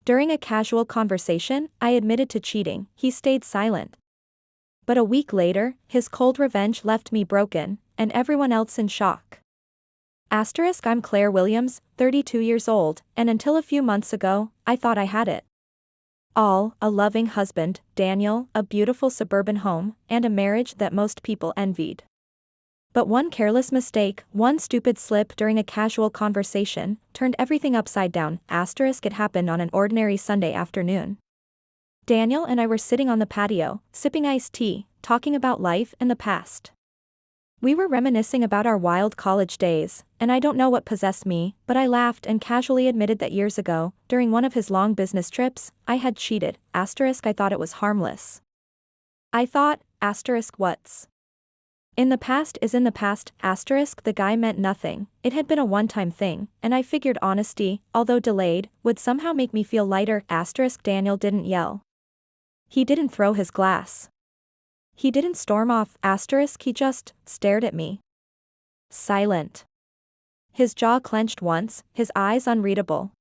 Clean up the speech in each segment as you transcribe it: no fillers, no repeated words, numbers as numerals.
During a casual conversation, I admitted to cheating. He stayed silent. But a week later, his cold revenge left me broken, and everyone else in shock. I'm Claire Williams, 32 years old, and until a few months ago, I thought I had it all: a loving husband, Daniel, a beautiful suburban home, and a marriage that most people envied. But one careless mistake, one stupid slip during a casual conversation, turned everything upside down. It happened on an ordinary Sunday afternoon. Daniel and I were sitting on the patio, sipping iced tea, talking about life and the past. We were reminiscing about our wild college days, and I don't know what possessed me, but I laughed and casually admitted that years ago, during one of his long business trips, I had cheated. I thought it was harmless. I thought, what's in the past is in the past. The guy meant nothing, it had been a one-time thing, and I figured honesty, although delayed, would somehow make me feel lighter. Daniel didn't yell. He didn't throw his glass. He didn't storm off. He just stared at me. Silent. His jaw clenched once, his eyes unreadable.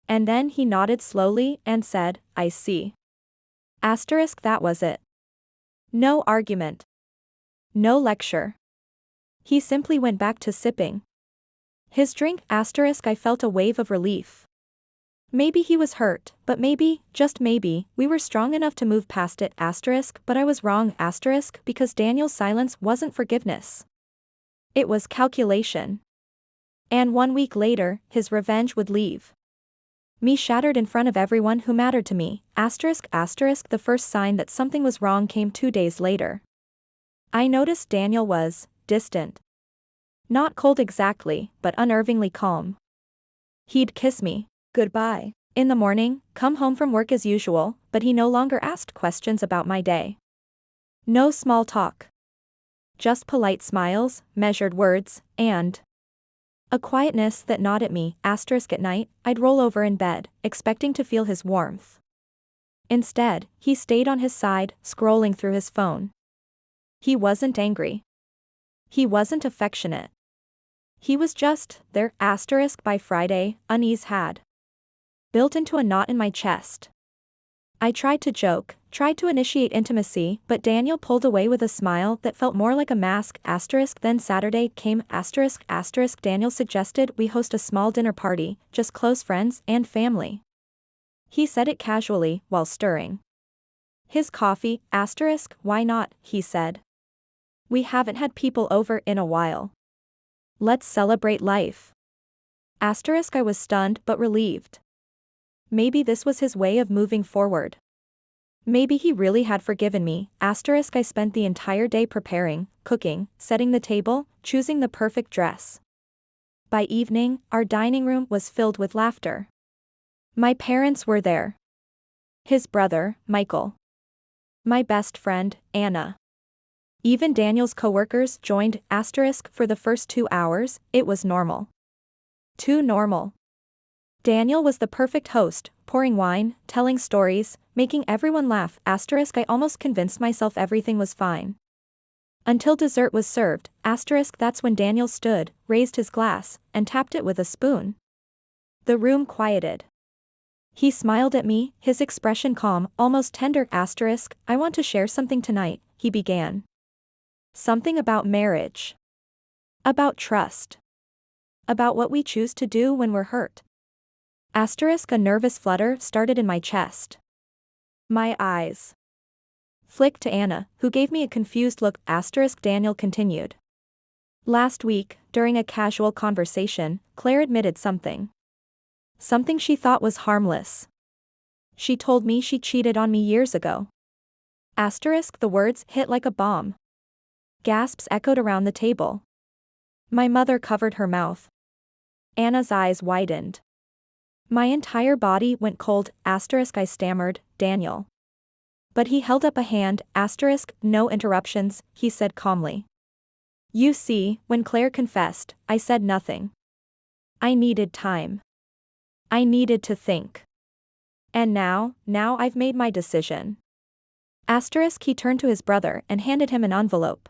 And then he nodded slowly and said, "I see." That was it. No argument. No lecture. He simply went back to sipping his drink. I felt a wave of relief. Maybe he was hurt, but maybe, just maybe, we were strong enough to move past it. But I was wrong. Because Daniel's silence wasn't forgiveness. It was calculation. And 1 week later, his revenge would leave me shattered in front of everyone who mattered to me. The first sign that something was wrong came 2 days later. I noticed Daniel was distant. Not cold exactly, but unnervingly calm. He'd kiss me goodbye in the morning, come home from work as usual, but he no longer asked questions about my day. No small talk. Just polite smiles, measured words, and a quietness that gnawed at me. At night, I'd roll over in bed, expecting to feel his warmth. Instead, he stayed on his side, scrolling through his phone. He wasn't angry. He wasn't affectionate. He was just there. By Friday, unease had built into a knot in my chest. I tried to joke, tried to initiate intimacy, but Daniel pulled away with a smile that felt more like a mask. Then Saturday came. Daniel suggested we host a small dinner party, just close friends and family. He said it casually, while stirring his coffee. Why not, he said. We haven't had people over in a while. Let's celebrate life. I was stunned but relieved. Maybe this was his way of moving forward. Maybe he really had forgiven me. I spent the entire day preparing, cooking, setting the table, choosing the perfect dress. By evening, our dining room was filled with laughter. My parents were there. His brother, Michael. My best friend, Anna. Even Daniel's coworkers joined. For the first 2 hours, it was normal. Too normal. Daniel was the perfect host, pouring wine, telling stories, making everyone laugh. I almost convinced myself everything was fine. Until dessert was served. That's when Daniel stood, raised his glass, and tapped it with a spoon. The room quieted. He smiled at me, his expression calm, almost tender. I want to share something tonight, he began. Something about marriage. About trust. About what we choose to do when we're hurt. A nervous flutter started in my chest. My eyes flicked to Anna, who gave me a confused look. Daniel continued. Last week, during a casual conversation, Claire admitted something. Something she thought was harmless. She told me she cheated on me years ago. The words hit like a bomb. Gasps echoed around the table. My mother covered her mouth. Anna's eyes widened. My entire body went cold. I stammered, Daniel. But he held up a hand. No interruptions, he said calmly. You see, when Claire confessed, I said nothing. I needed time. I needed to think. And now I've made my decision. He turned to his brother and handed him an envelope.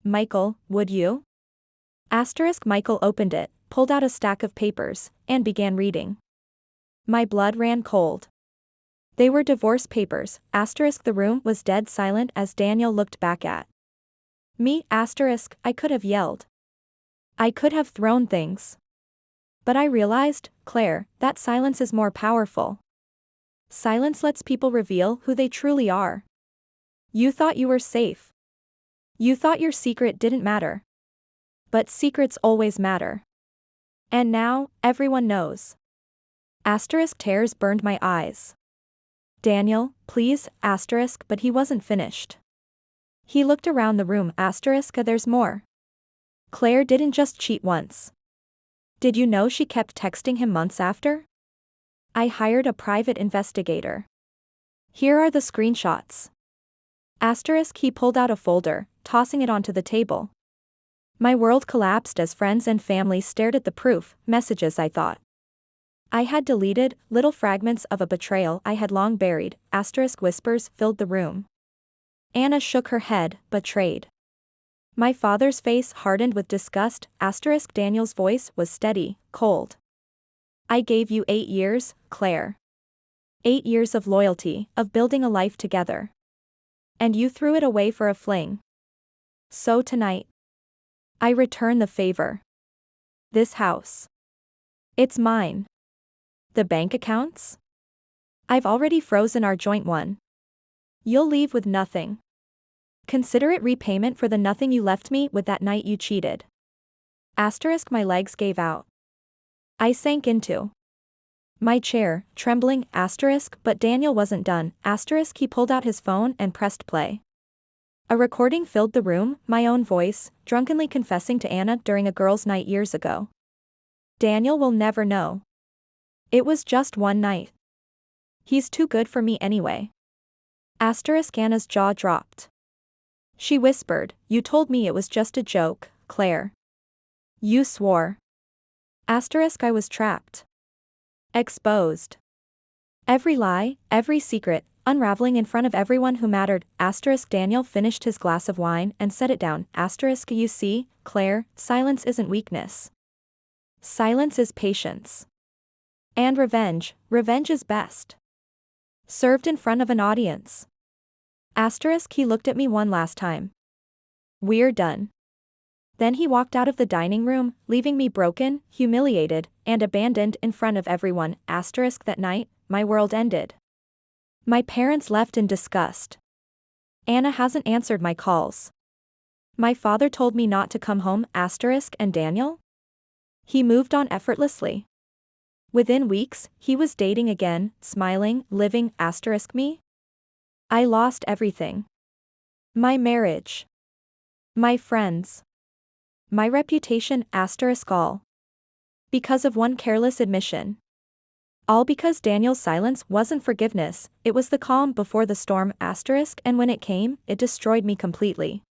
Michael, would you? Michael opened it, pulled out a stack of papers, and began reading. My blood ran cold. They were divorce papers, asterisk. The room was dead silent as Daniel looked back at me, asterisk. I could have yelled. I could have thrown things. But I realized, Claire, that silence is more powerful. Silence lets people reveal who they truly are. You thought you were safe. You thought your secret didn't matter. But secrets always matter. And now, everyone knows. Asterisk. Tears burned my eyes. Daniel, please, asterisk. But he wasn't finished. He looked around the room, asterisk. There's more. Claire didn't just cheat once. Did you know she kept texting him months after? I hired a private investigator. Here are the screenshots. Asterisk. He pulled out a folder, tossing it onto the table. My world collapsed as friends and family stared at the proof, messages I thought I had deleted, little fragments of a betrayal I had long buried, asterisk. Whispers filled the room. Anna shook her head, betrayed. My father's face hardened with disgust, asterisk. Daniel's voice was steady, cold. I gave you 8 years, Claire. 8 years of loyalty, of building a life together. And you threw it away for a fling. So tonight, I return the favor. This house. It's mine. The bank accounts? I've already frozen our joint one. You'll leave with nothing. Consider it repayment for the nothing you left me with that night you cheated. Asterisk. My legs gave out. I sank into my chair, trembling, asterisk. But Daniel wasn't done, asterisk. He pulled out his phone and pressed play. A recording filled the room, my own voice, drunkenly confessing to Anna during a girls' night years ago. Daniel will never know. It was just one night. He's too good for me anyway. Asterisk. Anna's jaw dropped. She whispered, you told me it was just a joke, Claire. You swore. Asterisk. I was trapped. Exposed. Every lie, every secret, unraveling in front of everyone who mattered, asterisk. Daniel finished his glass of wine and set it down, asterisk. You see, Claire, silence isn't weakness. Silence is patience. And revenge is best served in front of an audience. Asterisk. He looked at me one last time. We're done. Then he walked out of the dining room, leaving me broken, humiliated, and abandoned in front of everyone, asterisk. That night, my world ended. My parents left in disgust. Anna hasn't answered my calls. My father told me not to come home, asterisk. And Daniel? He moved on effortlessly. Within weeks, he was dating again, smiling, living, asterisk. Me? I lost everything. My marriage. My friends. My reputation, asterisk. All because of one careless admission. All because Daniel's silence wasn't forgiveness, it was the calm before the storm, asterisk. And when it came, it destroyed me completely.